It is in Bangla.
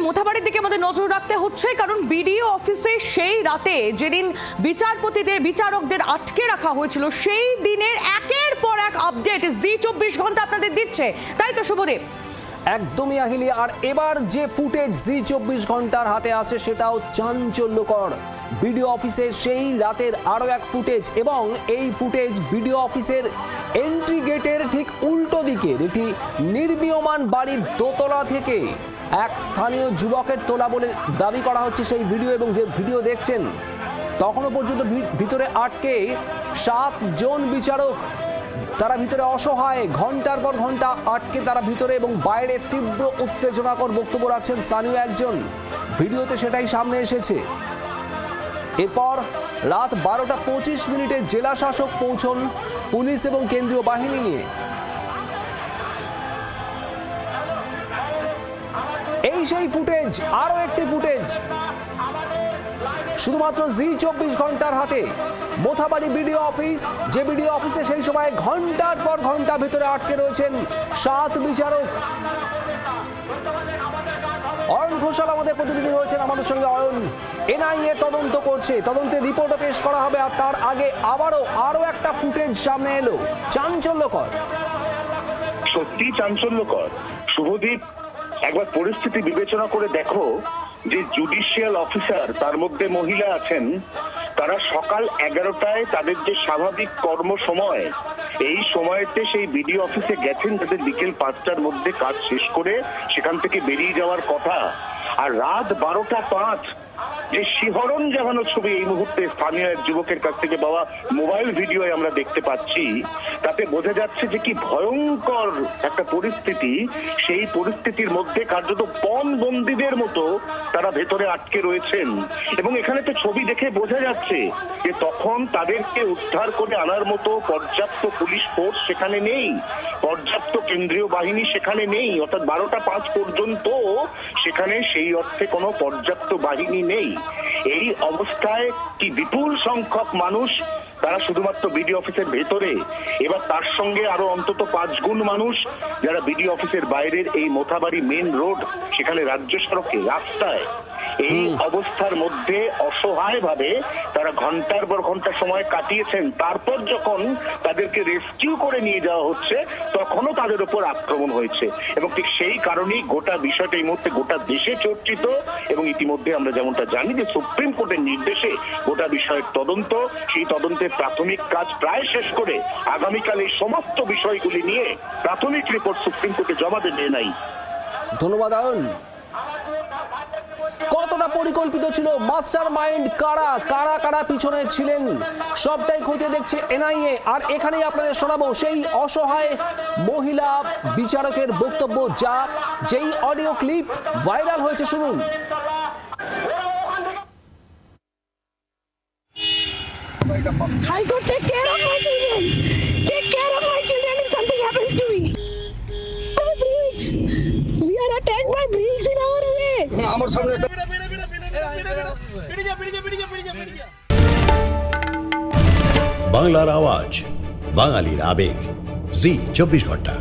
মোথাবাড়ির দিকে আমাদের নজর রাখতে হচ্ছে, কারণ বিডিও অফিসে সেই রাতে যেদিন বিচারকদের আটকে রাখা হয়েছিল সেই দিনের একের পর এক আপডেট জি24 ঘন্টা আপনাদের দিচ্ছে, তাই তো শুভদেব? একদমই আহিলি। আর এবার যে ফুটেজ জি24 ঘন্টার হাতে আছে সেটাও চাঞ্চল্যকর। বিডিও অফিসের সেই রাতের আরও এক ফুটেজ, এবং এই ফুটেজ বিডিও অফিসের এন্ট্রি গেটের ঠিক উল্টো দিকের একটি নির্মীয়মান বাড়ির দোতলা থেকে এক স্থানীয় যুবকের তোলা বলে দাবি করা হচ্ছে সেই ভিডিও। এবং যে ভিডিও দেখছেন তখনও পর্যন্ত ভিতরে আটকে 7 জন বিচারক, তারা ভিতরে অসহায়, ঘন্টার পর ঘন্টা আটকে তারা ভিতরে, এবং বাইরে তীব্র উত্তেজনাকর বক্তব্য রাখছেন স্থানীয় একজন। ভিডিওতে সেটাই সামনে এসেছে। এরপর রাত 12টা 25 জেলা শাসক পৌঁছন পুলিশ এবং কেন্দ্রীয় বাহিনী নিয়ে। এই সেই ফুটেজ, আরো একটি ফুটেজ শুধুমাত্র জি24 ঘন্টার হাতে। মোথাবাড়ি বিডিও অফিস, যে বিডিও অফিসে সেই সময় ঘন্টার পর ঘন্টা ভিতরে আটকে রয়েছেন 7 বিচারক। অয়ন ঘোষাল আমাদের প্রতিনিধি রয়েছেন আমাদের সঙ্গে। অয়ন, এনআইএ তদন্ত করছে, তদন্তের রিপোর্টও পেশ করা হবে, আর তার আগে আরো একটা ফুটেজ সামনে এলো, চাঞ্চল্যকর। সত্যি চাঞ্চল্যকর শুভদীপ। একবার পরিস্থিতি বিবেচনা করে দেখো যে জুডিশিয়াল অফিসার, তার মধ্যে মহিলা আছেন, তারা সকাল 11টায় তাদের যে স্বাভাবিক কর্ম সময়, এই সময়তে সেই বিডিও অফিসে গেছেন তাদের বিকেল 5টার মধ্যে কাজ শেষ করে সেখান থেকে বেরিয়ে যাওয়ার কথা। আর রাত 12টা 5 যে শিহরণ জাগানো ছবি এই মুহূর্তে স্থানীয় এক যুবকের কাছ থেকে পাওয়া মোবাইল ভিডিওয় আমরা দেখতে পাচ্ছি, তাতে বোঝা যাচ্ছে যে কি ভয়ঙ্কর একটা পরিস্থিতি। সেই পরিস্থিতির মধ্যে কার্যত পণবন্দীদের মতো তারা ভেতরে আটকে রয়েছেন। এবং এখানে তো ছবি দেখে বোঝা যাচ্ছে যে তখন তাদেরকে উদ্ধার করে আনার মতো পর্যাপ্ত পুলিশ ফোর্স সেখানে নেই, পর্যাপ্ত কেন্দ্রীয় বাহিনী সেখানে নেই। অর্থাৎ 12টা 5 পর্যন্ত সেখানে সেই অর্থে কোনো পর্যাপ্ত বাহিনী নেই। এই অবস্থায় কি বিপুল সংখ্যক মানুষ তারা শুধুমাত্র বিডিও অফিসের ভেতরে, এবার তার সঙ্গে আরো অন্তত 5 গুণ মানুষ যারা বিডিও অফিসের বাইরের এই মোথাবাড়ি মেন রোড, সেখানে রাজ্য সড়কে রাস্তায়। এই অবস্থার মধ্যে অসহায় ভাবে তারা ঘন্টার পর ঘন্টা সময় কাটিয়েছেন। তারপর যখন তাদেরকে রেস্কিউ করে নিয়ে যাওয়া হচ্ছে তখনও তাদের উপর আক্রমণ হয়েছে। এবং ঠিক সেই কারণেই গোটা বিষয়টা এই মুহূর্তে গোটা দেশে চর্চিত। এবং ইতিমধ্যে আমরা যেমনটা জানি যে সুপ্রিম কোর্টের নির্দেশে গোটা বিষয়ের তদন্ত, সেই তদন্তের প্রাথমিক কাজ প্রায় শেষ করে আগামীকাল এই সমস্ত বিষয়গুলি নিয়ে প্রাথমিক রিপোর্ট সুপ্রিম কোর্টে জমা দেবে নাই। ধন্যবাদ অয়ন। কতটা পরিকল্পিত ছিল, মাস্টার মাইন্ড কারা, কারা কারা পিছনে ছিলেন, সবটাই খতিয়ে দেখছে এনআইএ। আর এখানেই আপনাদের শোনাবো সেই অসহায় মহিলা বিচারকের বক্তব্য, যেই অডিও ক্লিপ ভাইরাল হয়েছে, শুনুন। I could take care of my children. Take care of my children if something happens to me. My bricks. We are attacked by bricks in our way. বাংলার আওয়াজ, বাঙালির আবেগ, জি24 ঘন্টা।